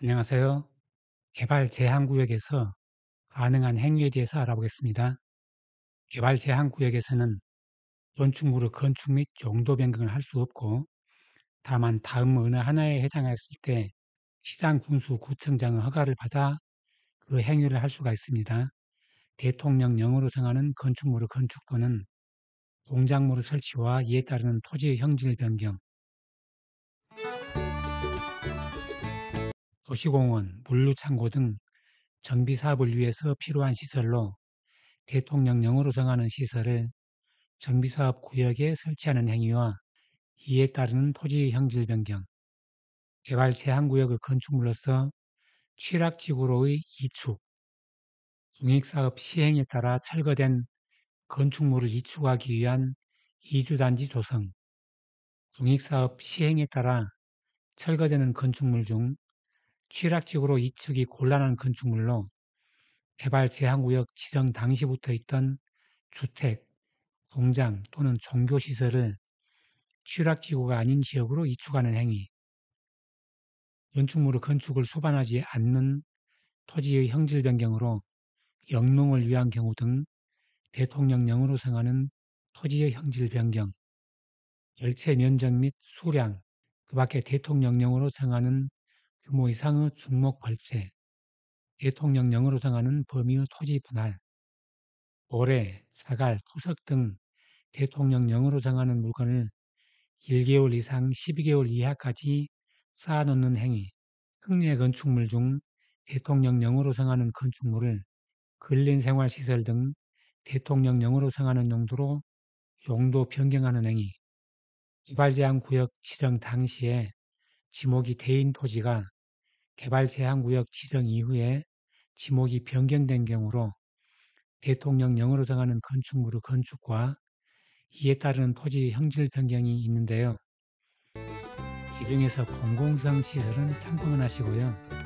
안녕하세요. 개발 제한 구역에서 가능한 행위에 대해서 알아보겠습니다. 개발 제한 구역에서는 건축물의 건축 및 용도 변경을 할 수 없고, 다만 다음 어느 하나에 해당했을 때 시장 군수 구청장의 허가를 받아 그 행위를 할 수가 있습니다. 대통령령으로 정하는 건축물의 건축 또는 공작물의 설치와 이에 따르는 토지의 형질 변경, 도시공원, 물류창고 등 정비 사업을 위해서 필요한 시설로 대통령령으로 정하는 시설을 정비사업 구역에 설치하는 행위와 이에 따르는 토지 형질 변경, 개발 제한구역의 건축물로서 취락지구로의 이축, 공익사업 시행에 따라 철거된 건축물을 이축하기 위한 이주단지 조성, 공익사업 시행에 따라 철거되는 건축물 중 취락지구로 이축이 곤란한 건축물로 개발 제한구역 지정 당시부터 있던 주택, 공장 또는 종교시설을 취락지구가 아닌 지역으로 이축하는 행위, 건축물의 건축을 수반하지 않는 토지의 형질 변경으로 영농을 위한 경우 등 대통령령으로 정하는 토지의 형질 변경, 열체 면적 및 수량, 그 밖에 대통령령으로 정하는 규모 이상의 중목 벌채, 대통령령으로 정하는 범위의 토지 분할, 모래, 자갈, 토석 등 대통령령으로 정하는 물건을 1개월 이상 12개월 이하까지 쌓아놓는 행위, 특례 건축물 중 대통령령으로 정하는 건축물을 근린생활시설 등 대통령령으로 정하는 용도로 용도 변경하는 행위, 개발제한구역 지정 당시에 지목이 대인 토지가 개발제한구역 지정 이후에 지목이 변경된 경우로 대통령령으로 정하는 건축물의 건축과 이에 따르는 토지 형질 변경이 있는데요. 이 중에서 공공성 시설은 참고만 하시고요.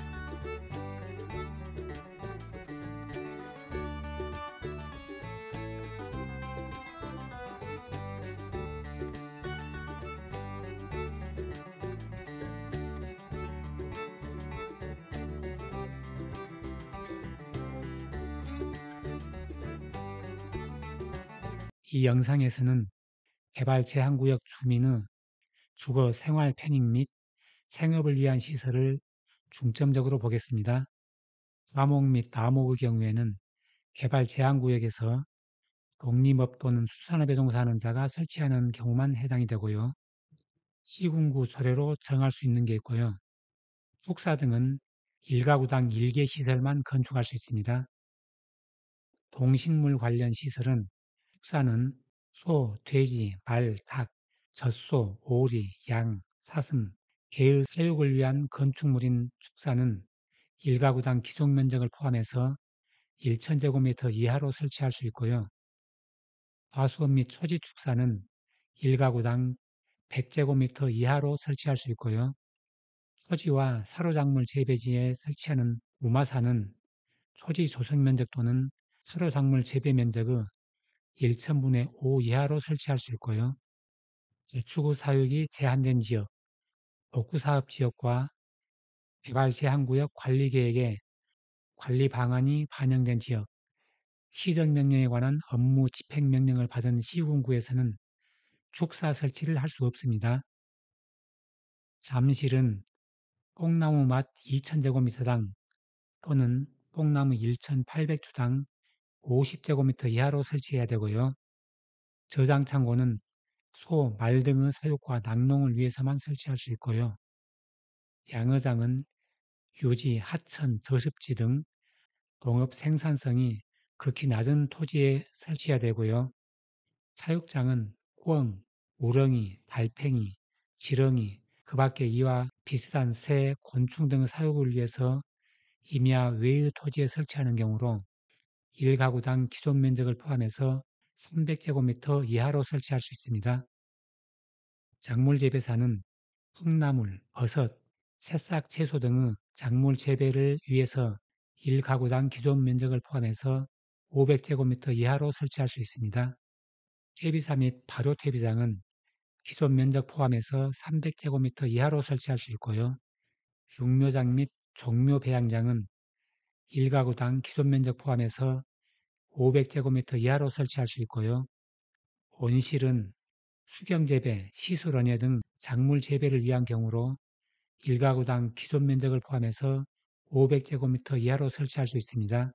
이 영상에서는 개발 제한구역 주민의 주거 생활 편익 및 생업을 위한 시설을 중점적으로 보겠습니다. 과목 및 다목의 경우에는 개발 제한구역에서 독립업 또는 수산업에 종사하는 자가 설치하는 경우만 해당이 되고요. 시군구 소래로 정할 수 있는 게 있고요. 축사 등은 1가구당 1개 시설만 건축할 수 있습니다. 동식물 관련 시설은 축사는 소, 돼지, 말, 닭, 젖소, 오리, 양, 사슴, 개의 사육을 위한 건축물인 축사는 1가구당 기존 면적을 포함해서 1,000제곱미터 이하로 설치할 수 있고요. 과수원 및 초지 축사는 1가구당 100제곱미터 이하로 설치할 수 있고요. 초지와 사료작물 재배지에 설치하는 무마사는 초지 조성 면적 또는 사료작물 재배 면적의 1,000분의 5 이하로 설치할 수 있고요. 추구 사육이 제한된 지역, 복구사업 지역과 개발 제한구역 관리계획에 관리 방안이 반영된 지역, 시정명령에 관한 업무 집행명령을 받은 시군구에서는 축사 설치를 할 수 없습니다. 잠실은 뽕나무 맛 2,000제곱미터당 또는 뽕나무 1,800주당 50제곱미터 이하로 설치해야 되고요. 저장창고는 소, 말 등의 사육과 낙농을 위해서만 설치할 수 있고요. 양어장은 유지, 하천, 저습지 등 농업 생산성이 극히 낮은 토지에 설치해야 되고요. 사육장은 꿩, 우렁이, 달팽이, 지렁이, 그 밖에 이와 비슷한 새, 곤충 등의 사육을 위해서 임야 외의 토지에 설치하는 경우로 1가구당 기존 면적을 포함해서 300제곱미터 이하로 설치할 수 있습니다. 작물 재배사는 콩나물, 버섯, 새싹 채소 등의 작물 재배를 위해서 1가구당 기존 면적을 포함해서 500제곱미터 이하로 설치할 수 있습니다. 퇴비사 및 발효 퇴비장은 기존 면적 포함해서 300제곱미터 이하로 설치할 수 있고요. 육묘장 및 종묘 배양장은 1가구당 기존 면적 포함해서 500제곱미터 이하로 설치할 수 있고요. 온실은 수경재배, 시술원예 등 작물 재배를 위한 경우로 1가구당 기존 면적을 포함해서 500제곱미터 이하로 설치할 수 있습니다.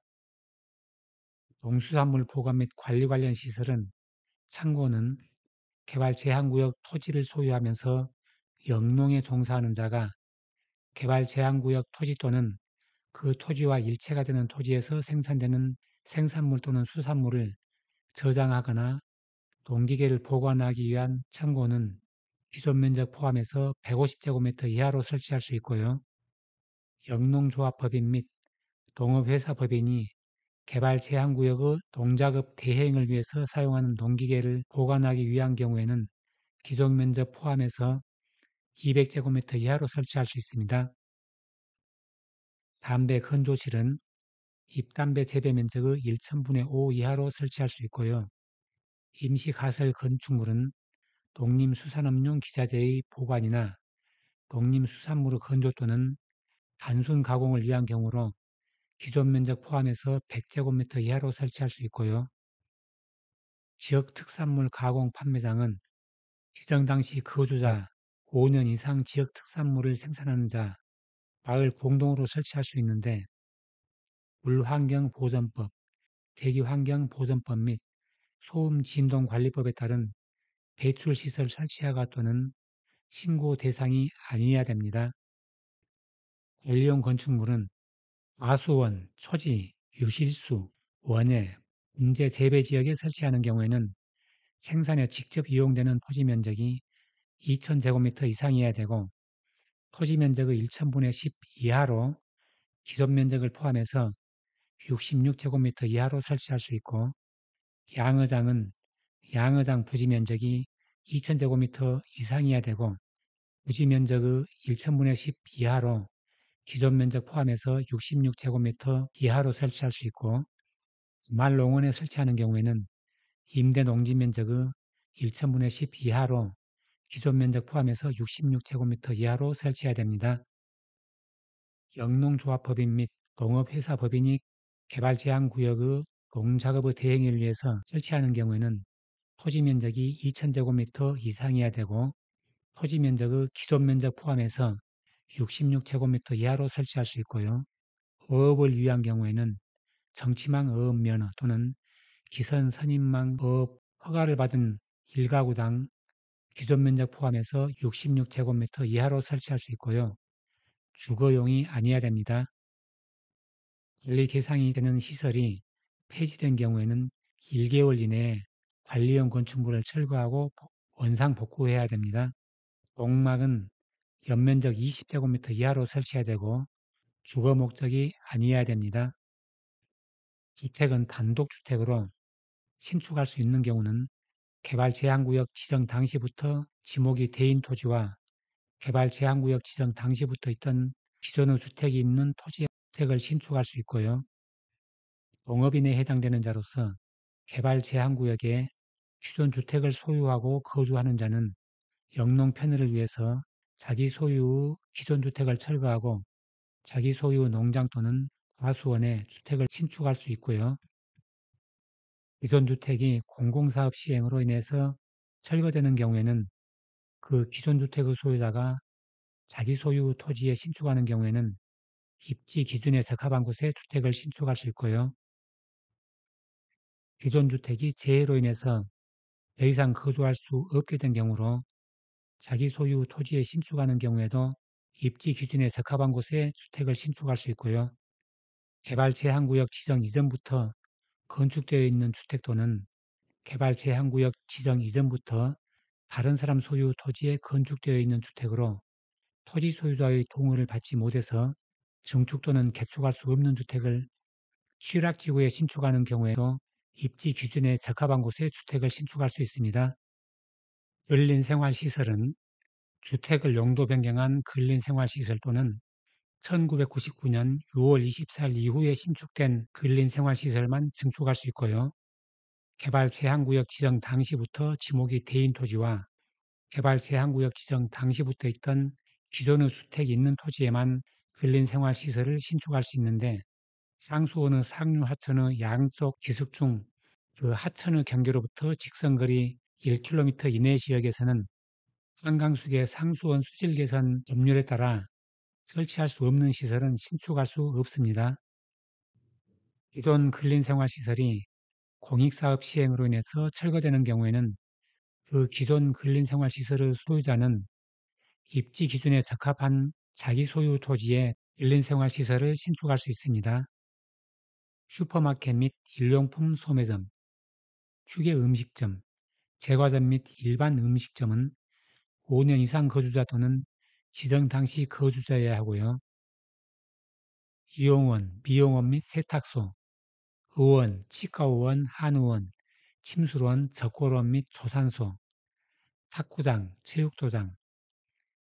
농수산물 보관 및 관리 관련 시설은 창고는 개발 제한구역 토지를 소유하면서 영농에 종사하는 자가 개발 제한구역 토지 또는 그 토지와 일체가 되는 토지에서 생산되는 생산물 또는 수산물을 저장하거나 농기계를 보관하기 위한 창고는 기존 면적 포함해서 150제곱미터 이하로 설치할 수 있고요. 영농조합법인 및 농업회사법인이 개발 제한구역의 농작업 대행을 위해서 사용하는 농기계를 보관하기 위한 경우에는 기존 면적 포함해서 200제곱미터 이하로 설치할 수 있습니다. 담배 건조실은 잎담배 재배 면적의 1,000분의 5 이하로 설치할 수 있고요. 임시가설 건축물은 농림수산업용 기자재의 보관이나 농림수산물의 건조 또는 단순 가공을 위한 경우로 기존 면적 포함해서 100제곱미터 이하로 설치할 수 있고요. 지역 특산물 가공 판매장은 지정 당시 거주자 5년 이상 지역 특산물을 생산하는 자, 마을 공동으로 설치할 수 있는데 물환경보전법, 대기환경보전법 및 소음진동관리법에 따른 배출시설 설치허가 또는 신고 대상이 아니어야 됩니다. 관리용 건축물은 과수원, 초지, 유실수, 원예, 분재 재배 지역에 설치하는 경우에는 생산에 직접 이용되는 토지 면적이 2,000제곱미터 이상이어야 되고 토지 면적의 1,000분의 10 이하로 기존 면적을 포함해서 66제곱미터 이하로 설치할 수 있고 양어장은 양어장 부지 면적이 2,000제곱미터 이상이어야 되고 부지 면적의 1,000분의 10 이하로 기존 면적 포함해서 66제곱미터 이하로 설치할 수 있고 말농원에 설치하는 경우에는 임대 농지 면적의 1,000분의 10 이하로 기존 면적 포함해서 66제곱미터 이하로 설치해야 됩니다. 영농조합법인 및 농업회사법인이 개발 제한 구역의 농작업의 대행을 위해서 설치하는 경우에는 토지 면적이 2,000제곱미터 이상이어야 되고 토지 면적의 기존 면적 포함해서 66제곱미터 이하로 설치할 수 있고요. 어업을 위한 경우에는 정치망 어업 면허 또는 기선 선인망 어업 허가를 받은 1가구당 기존 면적 포함해서 66제곱미터 이하로 설치할 수 있고요. 주거용이 아니어야 됩니다. 관리 대상이 되는 시설이 폐지된 경우에는 1개월 이내에 관리용 건축물을 철거하고 원상 복구해야 됩니다. 농막은 연면적 20제곱미터 이하로 설치해야 되고 주거 목적이 아니어야 됩니다. 주택은 단독주택으로 신축할 수 있는 경우는 개발 제한구역 지정 당시부터 지목이 대인 토지와 개발 제한구역 지정 당시부터 있던 기존의 주택이 있는 토지에 주택을 신축할 수 있고요. 농업인에 해당되는 자로서 개발 제한구역에 기존 주택을 소유하고 거주하는 자는 영농 편의를 위해서 자기 소유의 기존 주택을 철거하고 자기 소유 농장 또는 과수원에 주택을 신축할 수 있고요. 기존 주택이 공공사업 시행으로 인해서 철거되는 경우에는 그 기존 주택의 소유자가 자기 소유 토지에 신축하는 경우에는 입지 기준에 적합한 곳에 주택을 신축할 수 있고요. 기존 주택이 재해로 인해서 더 이상 거주할 수 없게 된 경우로 자기 소유 토지에 신축하는 경우에도 입지 기준에 적합한 곳에 주택을 신축할 수 있고요. 개발 제한구역 지정 이전부터 건축되어 있는 주택 또는 개발 제한구역 지정 이전부터 다른 사람 소유 토지에 건축되어 있는 주택으로 토지 소유자의 동의를 받지 못해서 증축 또는 개축할 수 없는 주택을 취락지구에 신축하는 경우에도 입지 기준에 적합한 곳에 주택을 신축할 수 있습니다. 근린생활시설은 주택을 용도 변경한 근린생활시설 또는 1999년 6월 24일 이후에 신축된 근린생활시설만 증축할 수 있고요. 개발 제한구역 지정 당시부터 지목이 대인 토지와 개발 제한구역 지정 당시부터 있던 기존의 주택이 있는 토지에만 근린생활시설을 신축할 수 있는데 상수원의 상류 하천의 양쪽 기슭 중 그 하천의 경계로부터 직선거리 1km 이내 지역에서는 한강수계 상수원 수질 개선 법률에 따라 설치할 수 없는 시설은 신축할 수 없습니다. 기존 근린생활시설이 공익사업 시행으로 인해서 철거되는 경우에는 그 기존 근린생활시설의 소유자는 입지 기준에 적합한 자기 소유 토지에 근린생활시설을 신축할 수 있습니다. 슈퍼마켓 및 일용품 소매점, 휴게 음식점, 제과점 및 일반 음식점은 5년 이상 거주자 또는 지정 당시 거주자여야 하고요. 이용원, 미용원 및 세탁소, 의원, 치과의원, 한의원, 침술원, 적골원 및 조산소, 탁구장, 체육도장,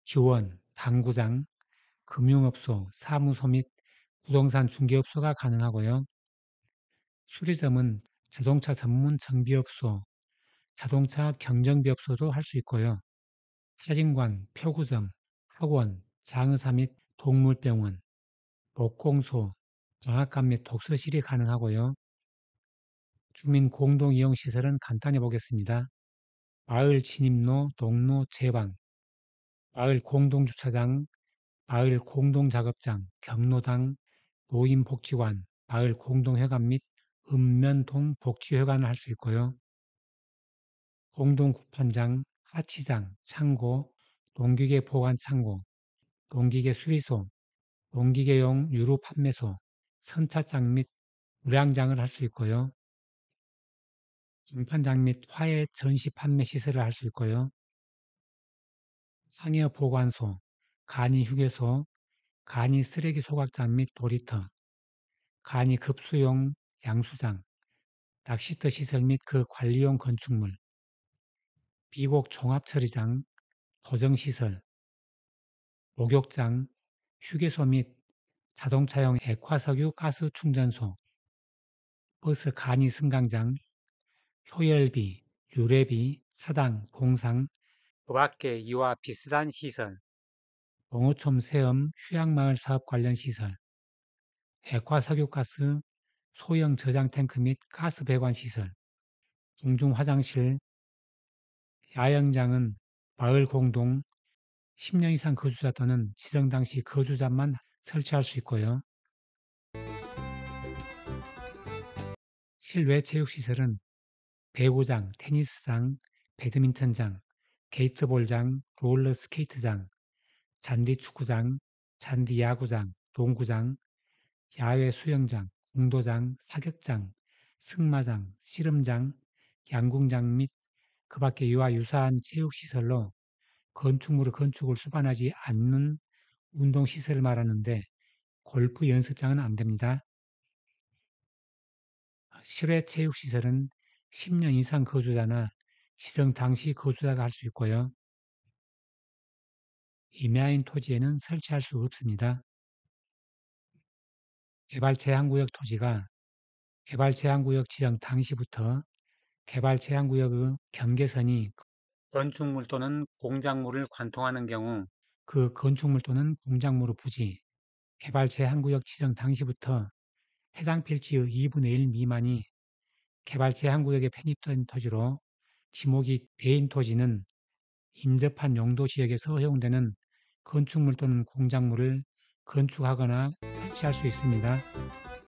교원, 당구장, 금융업소, 사무소 및 부동산 중개업소가 가능하고요. 수리점은 자동차 전문 정비업소, 자동차 경정비업소도 할 수 있고요. 사진관, 표구점, 학원, 장의사 및 동물병원, 목공소, 방앗간 및 독서실이 가능하고요. 주민 공동이용시설은 간단히 보겠습니다. 마을 진입로, 농로, 제방, 마을 공동주차장, 마을 공동작업장, 경로당, 노인복지관, 마을 공동회관 및 읍면동 복지회관을 할 수 있고요. 공동구판장, 하치장, 창고, 농기계 보관 창고, 농기계 수리소, 농기계용 유로 판매소, 선차장 및 무량장을 할 수 있고요. 김판장 및 화해 전시 판매 시설을 할 수 있고요. 상해 보관소, 간이 휴게소, 간이 쓰레기 소각장 및 놀이터, 간이 급수용 양수장, 낚시터 시설 및 그 관리용 건축물, 비곡 종합처리장, 도정시설, 목욕장, 휴게소 및 자동차용 액화석유 가스 충전소, 버스 간이 승강장, 효열비, 유래비, 사당, 공상, 그 밖에 이와 비슷한 시설, 농어촌 체험, 휴양마을 사업 관련 시설, 액화석유가스, 소형 저장 탱크 및 가스 배관 시설, 공중 화장실, 야영장은 마을 공동 10년 이상 거주자 또는 지정 당시 거주자만 설치할 수 있고요. 실외 체육시설은 배구장, 테니스장, 배드민턴장, 게이트볼장, 롤러스케이트장, 잔디축구장, 잔디야구장, 농구장, 야외 수영장, 공도장, 사격장, 승마장, 씨름장, 양궁장 및 그 밖에 이와 유사한 체육시설로 건축을 수반하지 않는 운동시설을 말하는데 골프 연습장은 안 됩니다. 실외 체육시설은 10년 이상 거주자나 지정 당시 거주자가 할 수 있고요. 임야인 토지에는 설치할 수 없습니다. 개발제한구역 토지가 개발제한구역 지정 당시부터 개발제한구역의 경계선이 건축물 또는 공작물을 관통하는 경우 그 건축물 또는 공작물의 부지, 개발제한구역 지정 당시부터 해당 필지의 2분의 1 미만이 개발제한구역에 편입된 토지로 지목이 돼인 토지는 인접한 용도지역에서 허용되는 건축물 또는 공작물을 건축하거나 설치할 수 있습니다.